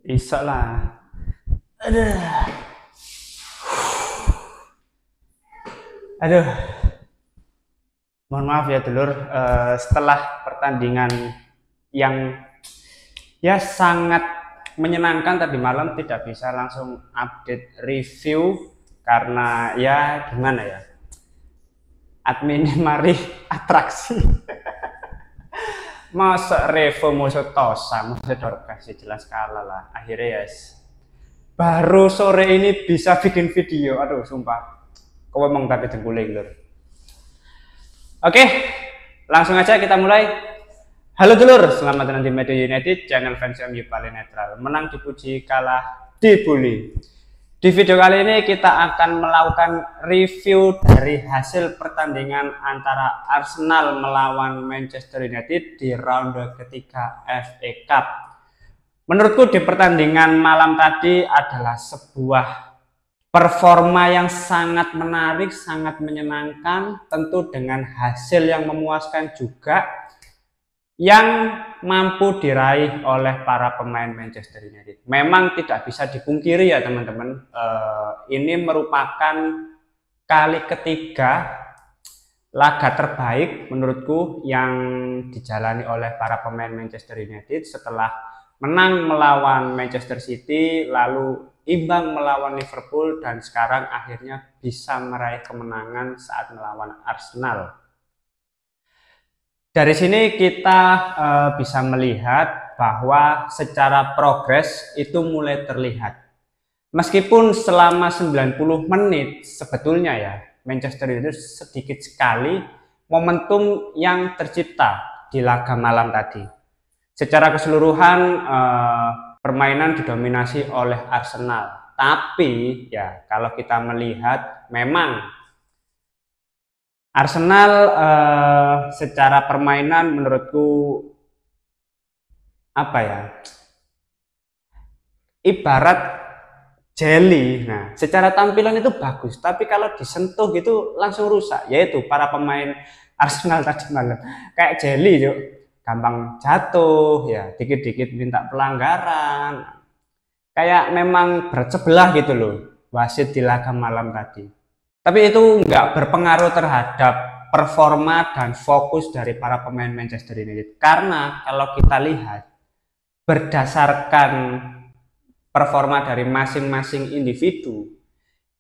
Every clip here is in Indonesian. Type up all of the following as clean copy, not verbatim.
Bisa lah. Aduh. Aduh. Mohon maaf ya dulur, setelah pertandingan yang ya sangat menyenangkan tadi malam tidak bisa langsung update review karena ya gimana ya, admin mari atraksi. Masa Revo musuh Tosa, musuh Dorcas jelas kalah lah. Akhirnya ya baru sore ini bisa bikin video. Aduh sumpah, kau emang tapi dengkulin lur. Oke, langsung aja kita mulai. Halo dulur, selamat datang di Media United, channel fans MU paling netral. Menang dipuji, kalah dibully. Di video kali ini kita akan melakukan review dari hasil pertandingan antara Arsenal melawan Manchester United di ronde ketiga FA Cup. Menurutku di pertandingan malam tadi adalah sebuah performa yang sangat menarik, sangat menyenangkan, tentu dengan hasil yang memuaskan juga, yang mampu diraih oleh para pemain Manchester United. Memang tidak bisa dipungkiri ya teman-teman, ini merupakan kali ketiga laga terbaik menurutku yang dijalani oleh para pemain Manchester United setelah menang melawan Manchester City, lalu imbang melawan Liverpool, dan sekarang akhirnya bisa meraih kemenangan saat melawan Arsenal. Dari sini kita bisa melihat bahwa secara progres itu mulai terlihat. Meskipun selama 90 menit sebetulnya ya Manchester United sedikit sekali momentum yang tercipta di laga malam tadi. Secara keseluruhan permainan didominasi oleh Arsenal. Tapi ya kalau kita melihat memang Arsenal secara permainan menurutku apa ya, ibarat jelly. Nah, secara tampilan itu bagus, tapi kalau disentuh gitu langsung rusak. Yaitu para pemain Arsenal tadi malam kayak jelly yuk, gampang jatuh ya, dikit-dikit minta pelanggaran. Kayak memang bersebelah gitu loh wasit di laga malam tadi. Tapi itu nggak berpengaruh terhadap performa dan fokus dari para pemain Manchester United. Karena kalau kita lihat berdasarkan performa dari masing-masing individu,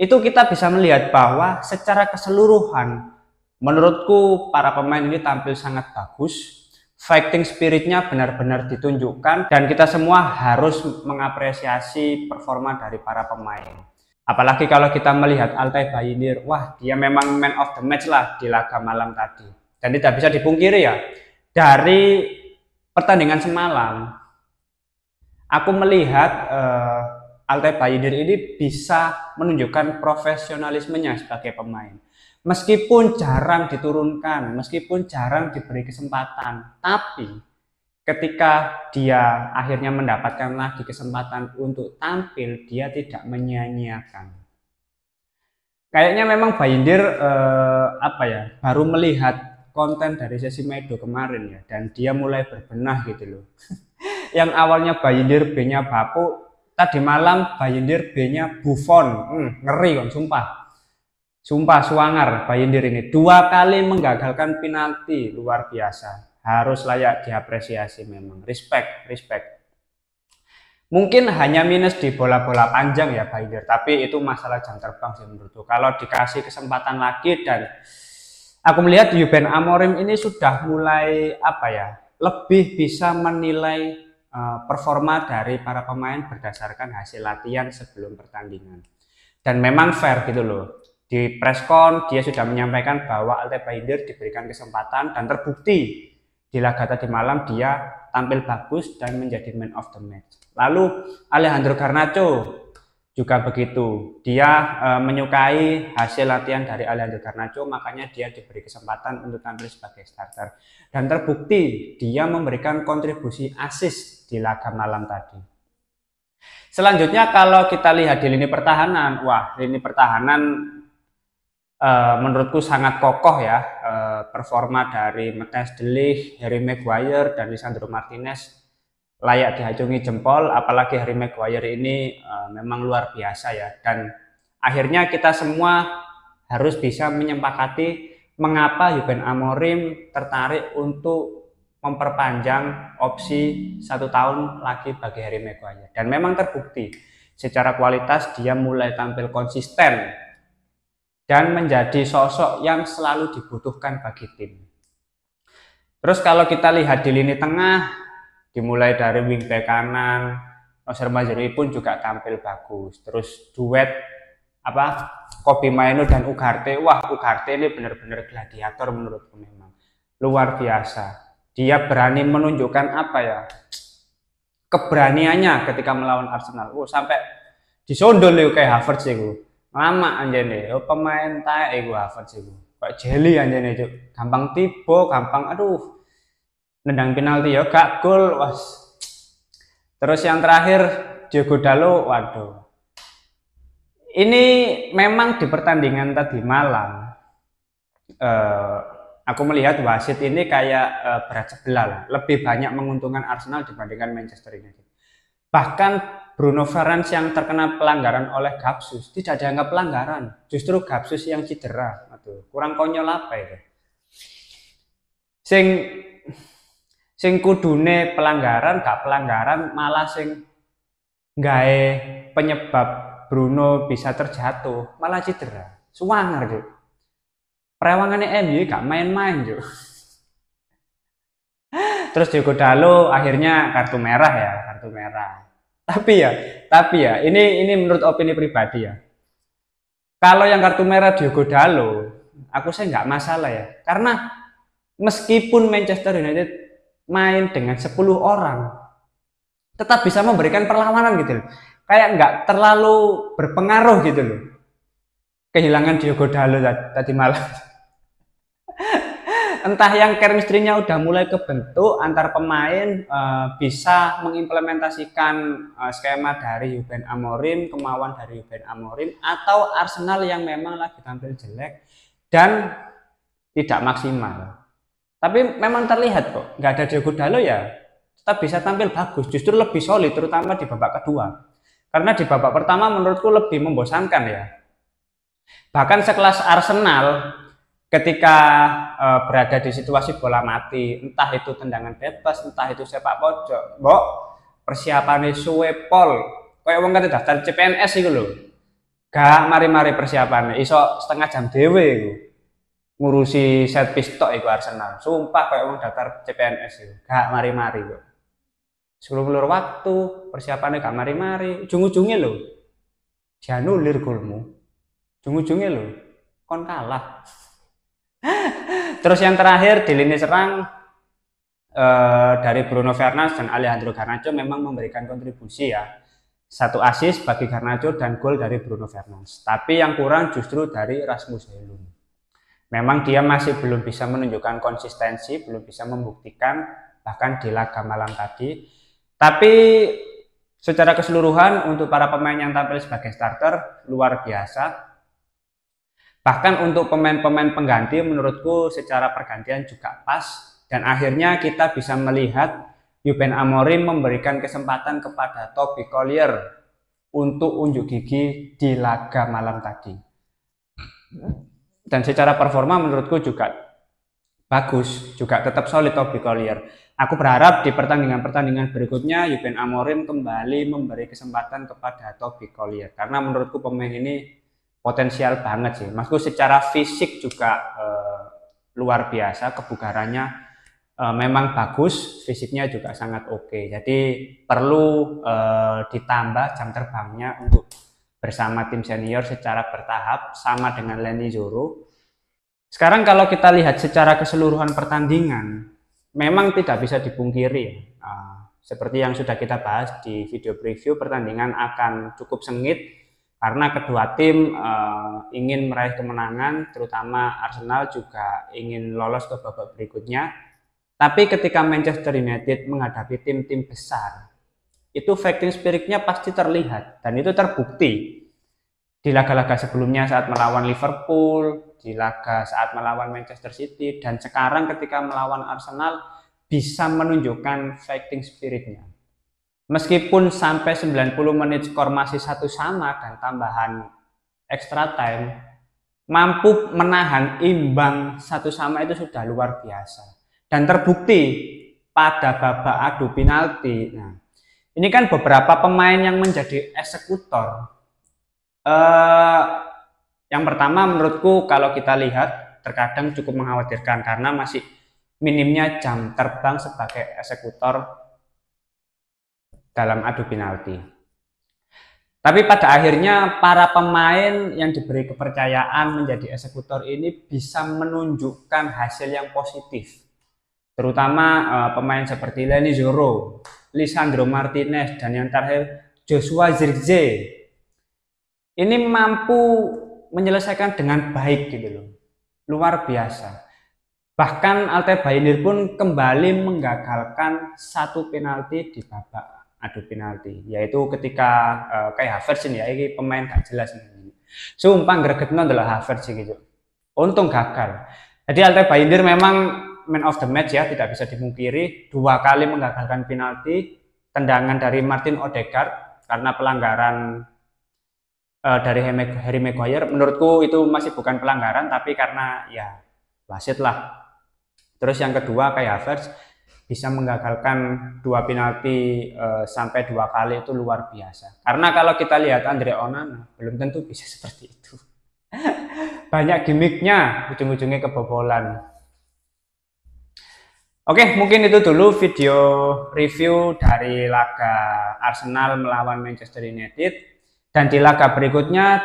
itu kita bisa melihat bahwa secara keseluruhan menurutku para pemain ini tampil sangat bagus. Fighting spiritnya benar-benar ditunjukkan dan kita semua harus mengapresiasi performa dari para pemain. Apalagi kalau kita melihat Altay Bayindir, wah dia memang man of the match lah di laga malam tadi. Dan tidak bisa dipungkiri ya, dari pertandingan semalam, aku melihat Altay Bayindir ini bisa menunjukkan profesionalismenya sebagai pemain. Meskipun jarang diturunkan, meskipun jarang diberi kesempatan, tapi ketika dia akhirnya mendapatkan lagi kesempatan untuk tampil, dia tidak menyia-nyiakan. Kayaknya memang Bayindir apa ya, baru melihat konten dari sesi Medo kemarin ya, dan dia mulai berbenah gitu loh. Yang awalnya Bayindir B-nya Bapu, tadi malam Bayindir B-nya Buffon. Ngeri kan, sumpah. Sumpah suangar Bayindir ini 2 kali menggagalkan penalti, luar biasa. Harus layak diapresiasi memang. Respect. Mungkin hanya minus di bola-bola panjang ya Bayindir, tapi itu masalah jam terbang sih menurutku. Kalau dikasih kesempatan lagi, dan aku melihat Ruben Amorim ini sudah mulai apa ya, lebih bisa menilai performa dari para pemain berdasarkan hasil latihan sebelum pertandingan. Dan memang fair gitu loh. Di preskon dia sudah menyampaikan bahwa Altay Bayindir diberikan kesempatan dan terbukti di laga tadi malam dia tampil bagus dan menjadi man of the match. Lalu Alejandro Garnacho juga begitu. Dia menyukai hasil latihan dari Alejandro Garnacho, makanya dia diberi kesempatan untuk tampil sebagai starter. Dan terbukti dia memberikan kontribusi assist di laga malam tadi. Selanjutnya kalau kita lihat di lini pertahanan, wah lini pertahanan menurutku sangat kokoh ya, performa dari Matthijs de Ligt, Harry Maguire, dan Lisandro Martinez layak diacungi jempol, apalagi Harry Maguire ini memang luar biasa ya. Dan akhirnya kita semua harus bisa menyepakati mengapa Ruben Amorim tertarik untuk memperpanjang opsi 1 tahun lagi bagi Harry Maguire. Dan memang terbukti secara kualitas dia mulai tampil konsisten dan menjadi sosok yang selalu dibutuhkan bagi tim. Terus kalau kita lihat di lini tengah, dimulai dari wingback kanan, Nozer Mazraoui pun juga tampil bagus. Terus duet Kobbie Mainoo dan Ugarte, wah Ugarte ini benar-benar gladiator menurutku, memang luar biasa. Dia berani menunjukkan keberaniannya ketika melawan Arsenal. Sampai disondol kayak Havertz itu. Lama anjene, pemain taek iku Havertz iku. Kok jeli anjene, Cuk. Gampang tiba, gampang nendang penalti ya gak gol, was. Terus yang terakhir Diogo Dalot, waduh. Ini memang di pertandingan tadi malam aku melihat wasit ini kayak berat sebelah lah. Lebih banyak menguntungkan Arsenal dibandingkan Manchester United. Bahkan Bruno Fernandes yang terkena pelanggaran oleh Gapsus tidak dianggap pelanggaran, justru Gapsus yang cedera. Aduh, kurang konyol apa itu? Sing kudune pelanggaran gak pelanggaran, malah sing gawe penyebab Bruno bisa terjatuh malah cedera. Suwanger, Cuk. Perewangane MU gak main-main, Cuk. Terus Diogo Dalot akhirnya kartu merah. Tapi ya, ini menurut opini pribadi ya. Kalau yang kartu merah Diogo Dalot, aku sih nggak masalah ya. Karena meskipun Manchester United main dengan 10 orang, tetap bisa memberikan perlawanan gitu loh. Kayak nggak terlalu berpengaruh gitu loh. Kehilangan Diogo Dalot tadi malam. Entah yang chemistry-nya udah mulai kebentuk antar pemain, bisa mengimplementasikan skema dari Ruben Amorim, kemauan dari Ruben Amorim, atau Arsenal yang memang lagi tampil jelek dan tidak maksimal. Tapi memang terlihat kok, nggak ada Diogo Dalot ya, tetap bisa tampil bagus, justru lebih solid, terutama di babak kedua. Karena di babak pertama menurutku lebih membosankan ya. Bahkan sekelas Arsenal, ketika berada di situasi bola mati, entah itu tendangan bebas, entah itu sepak pojok, persiapannya suwe pol, kayak wong kate daftar CPNS itu loh, gak mari-mari persiapannya, iso setengah jam dewe itu ngurusi set piece tok itu Arsenal, sumpah kayak wong daftar CPNS itu, gak mari-mari kok. Sebelum lur waktu, persiapannya gak mari-mari, ujung-ujungnya loh, dianulir golmu, ujung-ujungnya loh, kon kalah. Terus yang terakhir di lini serang dari Bruno Fernandes dan Alejandro Garnacho memang memberikan kontribusi ya. 1 assist bagi Garnacho dan gol dari Bruno Fernandes. Tapi yang kurang justru dari Rasmus Højlund. Memang dia masih belum bisa menunjukkan konsistensi, belum bisa membuktikan bahkan di laga malam tadi. Tapi secara keseluruhan untuk para pemain yang tampil sebagai starter luar biasa. Bahkan untuk pemain-pemain pengganti menurutku secara pergantian juga pas, dan akhirnya kita bisa melihat Ruben Amorim memberikan kesempatan kepada Toby Collier untuk unjuk gigi di laga malam tadi. Dan secara performa menurutku juga bagus, juga tetap solid Toby Collier. Aku berharap di pertandingan-pertandingan berikutnya Ruben Amorim kembali memberi kesempatan kepada Toby Collier, karena menurutku pemain ini potensial banget sih. Maksudku secara fisik juga luar biasa, kebugarannya memang bagus, fisiknya juga sangat oke. Jadi perlu ditambah jam terbangnya untuk bersama tim senior secara bertahap sama dengan Leny Yoro. Sekarang kalau kita lihat secara keseluruhan pertandingan, memang tidak bisa dipungkiri. Seperti yang sudah kita bahas di video preview, pertandingan akan cukup sengit karena kedua tim ingin meraih kemenangan, terutama Arsenal juga ingin lolos ke babak berikutnya. Tapi ketika Manchester United menghadapi tim-tim besar, itu fighting spirit-nya pasti terlihat, dan itu terbukti di laga-laga sebelumnya saat melawan Liverpool, di laga saat melawan Manchester City, dan sekarang ketika melawan Arsenal bisa menunjukkan fighting spirit-nya. Meskipun sampai 90 menit skor masih 1-1 dan tambahan extra time, mampu menahan imbang 1-1 itu sudah luar biasa. Dan terbukti pada babak adu penalti. Nah, ini kan beberapa pemain yang menjadi eksekutor. Yang pertama menurutku kalau kita lihat terkadang cukup mengkhawatirkan karena masih minimnya jam terbang sebagai eksekutor dalam adu penalti. Tapi pada akhirnya para pemain yang diberi kepercayaan menjadi eksekutor ini bisa menunjukkan hasil yang positif. Terutama pemain seperti Leny Yoro, Lisandro Martinez, dan yang terakhir Joshua Zirkzee. Ini mampu menyelesaikan dengan baik gitu loh. Luar biasa. Bahkan Altay Bayindir pun kembali menggagalkan satu penalti di babak adu penalti, yaitu ketika kayak Havertz ini ya, ini pemain gak jelas ini. Sumpah gregetno ndelok Havertz gitu. Untung gagal. Jadi Altay Bayindir memang man of the match ya, tidak bisa dimungkiri. 2 kali menggagalkan penalti, tendangan dari Martin Odegaard karena pelanggaran dari Harry Maguire. Menurutku itu masih bukan pelanggaran, tapi karena ya wasit lah. Terus yang kedua kayak Havertz bisa menggagalkan 2 penalti sampai 2 kali itu luar biasa. Karena kalau kita lihat Andre Onana belum tentu bisa seperti itu. Banyak gimmicknya, ujung-ujungnya kebobolan. Oke, mungkin itu dulu video review dari laga Arsenal melawan Manchester United. Dan di laga berikutnya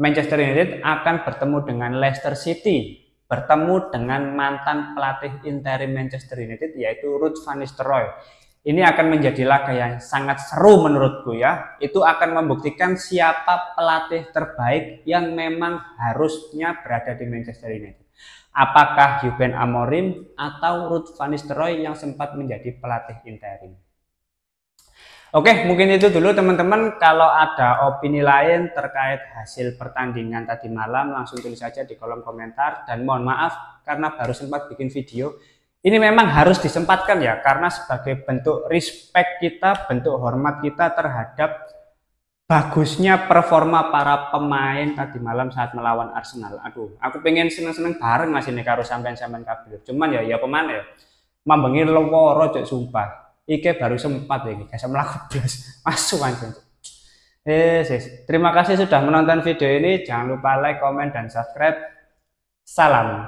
Manchester United akan bertemu dengan Leicester City, bertemu dengan mantan pelatih interim Manchester United yaitu Ruud van Nistelrooy. Ini akan menjadi laga yang sangat seru menurutku ya. Itu akan membuktikan siapa pelatih terbaik yang memang harusnya berada di Manchester United. Apakah Ruben Amorim atau Ruud van Nistelrooy yang sempat menjadi pelatih interim. Oke, mungkin itu dulu teman-teman. Kalau ada opini lain terkait hasil pertandingan tadi malam, langsung tulis saja di kolom komentar. Dan mohon maaf karena baru sempat bikin video. Ini memang harus disempatkan ya, karena sebagai bentuk respect kita, bentuk hormat kita terhadap bagusnya performa para pemain tadi malam saat melawan Arsenal. Aduh, aku pengen seneng-seneng bareng masih nih karo sampean-sampean kabeh. Cuman ya pemain ya, mambengi loworo cok sumpah. Ike baru sempat ini, saya melakukan blas masuk aja. Terima kasih sudah menonton video ini. Jangan lupa like, komen, dan subscribe. Salam.